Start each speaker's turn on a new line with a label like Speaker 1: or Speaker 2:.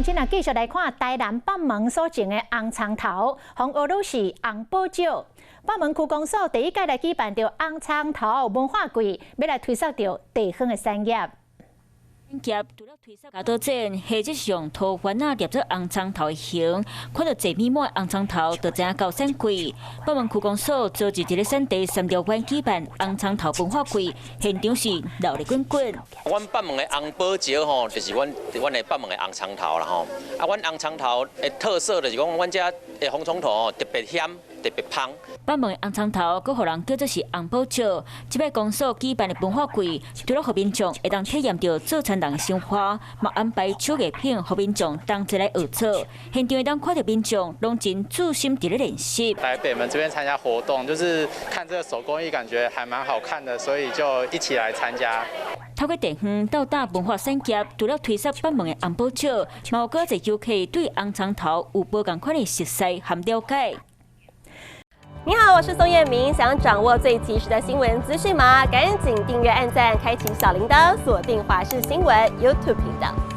Speaker 1: 今仔继续来看台南北门所种的红葱头，红俄罗斯红宝石。北门区公所第一届来举办着红葱头文化季，要来推广着地方的产业。
Speaker 2: 除了推广加多展，或者是用桃环啊捏做红葱头的形，看到济米满红葱头，就知影高产贵。北门区公所组织一个产地3条湾举办红葱头文化季，现场是闹热滚滚。
Speaker 3: 阮北门的红宝石吼，就是阮的北门的红葱头啦吼。啊，阮红葱头的特色就是讲，阮遮的红葱头特别咸。 特别香。
Speaker 2: 北门的红葱头，佮互人叫做是红宝石。这摆公所举办的文化季，除了互民众会当体验到做田人的生活，嘛安排手艺品，互民众同齐来学做。现场会当看到民众拢真注心伫咧练习。
Speaker 4: 来北门这边参加活动，就是看这个手工艺，感觉还蛮好看的，所以就一起来参加。
Speaker 2: 透过地方到达文化产业，除了推广北门的红宝石，嘛有个侪游客对红葱头有无共款的熟悉和了解。
Speaker 5: 你好，我是宋彦明。想掌握最及时的新闻资讯吗？赶紧订阅、按赞、开启小铃铛，锁定华视新闻 YouTube 频道。